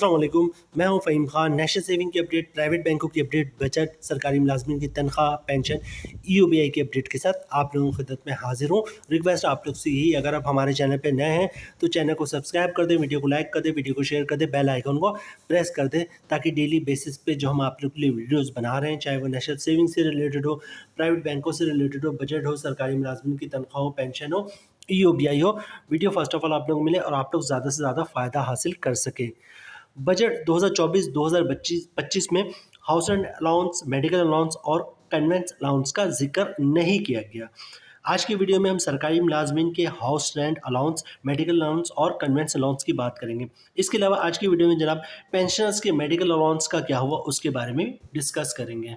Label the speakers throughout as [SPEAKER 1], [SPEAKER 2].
[SPEAKER 1] अस्सलाम वालेकुम, मैं हूं फ़हीम खान। नेशनल सेविंग की अपडेट, प्राइवेट बैंकों की अपडेट, बजट, सरकारी मुलाजमिन की तनख्वाह, पेंशन, EOBI की अपडेट के साथ आप लोगों की खिदमत में हाजिर हूं। रिक्वेस्ट आप लोग से यही, अगर आप हमारे चैनल पर नए हैं तो चैनल को सब्सक्राइब कर दें, वीडियो को लाइक कर दें, वीडियो को शेयर कर दें, बेल आइकन को प्रेस कर दें, ताकि डेली बेसिस पे जो हम आप लोग के लिए वीडियोज़ बना रहे हैं, चाहे वो नेशनल सेविंग से रिलेटेड हो, प्राइवेट बैंकों से रिलेटेड हो, बजट हो, सरकारी मुलाजमिन की तनख्वाह हो, पेंशन हो, EOBI हो, वीडियो फर्स्ट ऑफ ऑल आप लोगों को मिले और आप लोग ज़्यादा से ज़्यादा फ़ायदा हासिल कर सकें। बजट 2024-2025 में house rent allowance, medical allowance और कन्वेंस अलाउंस का जिक्र नहीं किया गया। आज की वीडियो में हम सरकारी मुलाजमिन के house rent allowance, medical allowance और कन्वेंस अलाउंस की बात करेंगे। इसके अलावा आज की वीडियो में जनाब पेंशनर्स के मेडिकल अलाउंस का क्या हुआ उसके बारे में डिस्कस करेंगे।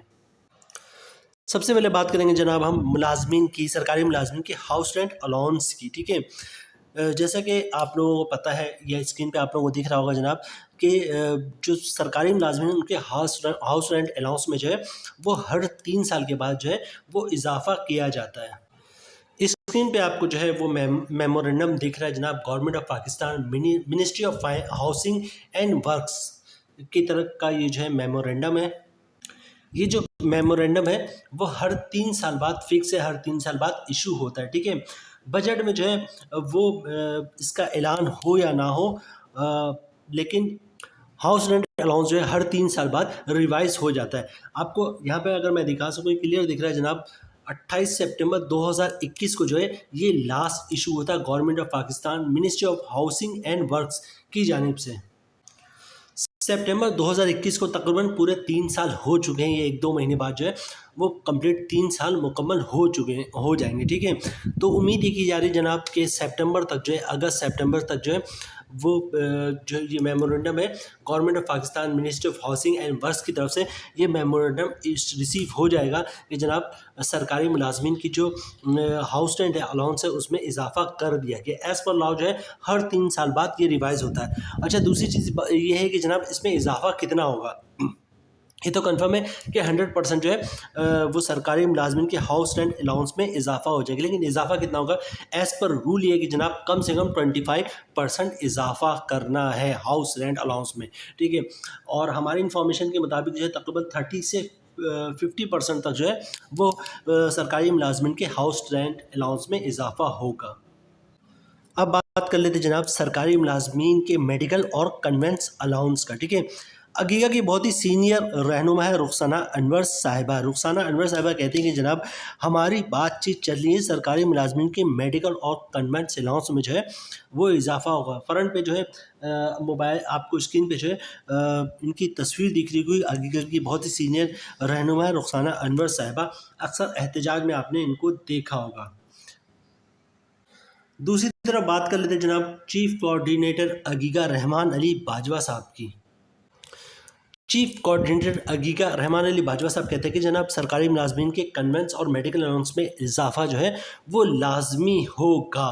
[SPEAKER 1] सबसे पहले बात करेंगे जनाब हम मुलाजमिन की, सरकारी मुलाजमिन के हाउस रेंट अलाउंस की। ठीक है, जैसा कि आप लोगों को पता है, यह स्क्रीन पे आप लोगों को दिख रहा होगा जनाब कि जो सरकारी मुलाजमिन उनके हाउस रेंट अलाउंस में जो है वो हर 3 साल के बाद जो है वो इजाफा किया जाता है। इस स्क्रीन पे आपको जो है वो मेमोरेंडम दिख रहा है जनाब, government of Pakistan, ministry of housing and works की तरफ का ये जो है मेमोरेंडम है। ये जो मेमोरेंडम है वो हर 3 साल बाद फिक्स है, हर 3 साल बाद इशू होता है। ठीक है, बजट में जो है वो इसका ऐलान हो या ना हो, लेकिन हाउस रेंट अलाउंस जो है हर 3 साल बाद रिवाइज हो जाता है। आपको यहाँ पे अगर मैं दिखा सकूँ, क्लियर दिख रहा है जनाब, 28 सितंबर 2021 को जो है ये लास्ट इशू होता है government of Pakistan, ministry of housing and works की जानिब से। सितंबर 2021 को तकरीबन पूरे 3 साल हो चुके हैं। ये 1-2 महीने बाद जो है वो कंप्लीट 3 साल मुकम्मल हो जाएंगे। ठीक है, तो उम्मीद ये की जा रही है जनाब कि सितंबर तक जो है, अगस्त सितंबर तक जो है वो जो ये मेमोरेंडम है government of Pakistan, ministry of housing and works की तरफ से ये मेमोरेंडम रिसीव हो जाएगा कि जनाब सरकारी मुलाजमिन की जो हाउस रेंट अलाउंस है उसमें इजाफा कर दिया गया। एज़ पर लॉ जो है हर 3 साल बाद ये रिवाइज होता है। अच्छा, दूसरी चीज़ ये है कि जनाब इसमें इजाफा कितना होगा, ये तो कंफर्म है कि 100% जो है वो सरकारी मुलाजमिन के हाउस रेंट अलाउंस में इजाफा हो जाएगा। लेकिन इजाफा कितना होगा, एज़ पर रूल ये है कि जनाब कम से कम 25% इजाफा करना है हाउस रेंट अलाउंस में। ठीक है, और हमारी इंफॉर्मेशन के मुताबिक जो है तकरीबन 30 से 50% तक जो है वो सरकारी मुलाजमिन के हाउस रेंट अलाउंस में इजाफा होगा। अब बात कर लेते जनाब सरकारी मुलाजमीन के मेडिकल और कन्वेंस अलाउंस का। ठीक है, अगीगा की बहुत ही सीनियर रहनुमा है रुखसाना अनवर साहिबा। रुखसाना अनवर साहिबा कहती हैं कि जनाब हमारी बातचीत चल रही है, सरकारी मुलाजमीन के मेडिकल और कन्वेंस अलाउंस में जो है वो इजाफा होगा। फ्रंट पे जो है मोबाइल आपको स्क्रीन पे जो है इनकी तस्वीर दिख रही हुई, अगीगा की बहुत ही सीनियर रहनुमा है रुखसाना अनवर साहिबा। अक्सर एहतजाज में आपने इनको देखा होगा। दूसरी तरफ बात कर लेते हैं जनाब चीफ कोऑर्डिनेटर अगीगा रहमान अली बाजवा साहब की। चीफ कोऑर्डिनेटर अगीगा रहमान अली बाजवा साहब कहते हैं कि जनाब सरकारी मुलाजमीन के कन्वेंस और मेडिकल अलाउंस में इजाफा जो है वो लाजमी होगा।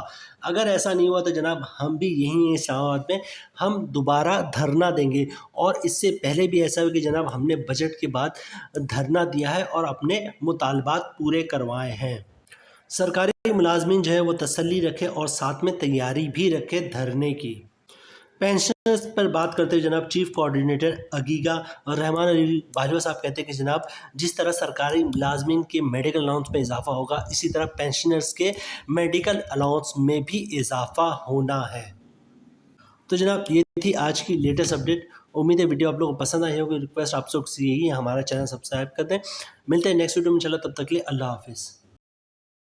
[SPEAKER 1] अगर ऐसा नहीं हुआ तो जनाब हम भी यहीं हैं इस्लामाबाद में, हम दोबारा धरना देंगे। और इससे पहले भी ऐसा हुआ कि जनाब हमने बजट के बाद धरना दिया है और अपने मुतालबात पूरे करवाए हैं। सरकारी मुलाजमीन जो है वो तसल्ली रखे और साथ में तैयारी भी रखे धरने की। पेंशनर्स पर बात करते हैं जनाब चीफ कोऑर्डिनेटर अगीगा और रहमान अली बाजवा साहब कहते हैं कि जनाब जिस तरह सरकारी मुलाजमीन के मेडिकल अलाउंस में इजाफा होगा, इसी तरह पेंशनर्स के मेडिकल अलाउंस में भी इजाफा होना है। तो जनाब ये थी आज की लेटेस्ट अपडेट। उम्मीद है वीडियो आप लोगों को पसंद आई होगी। रिक्वेस्ट आप सबसे यही है, हमारा चैनल सब्सक्राइब कर दें। मिलते हैं नेक्स्ट वीडियो में, चलो तब तक के लिए अल्लाह हाफिज़।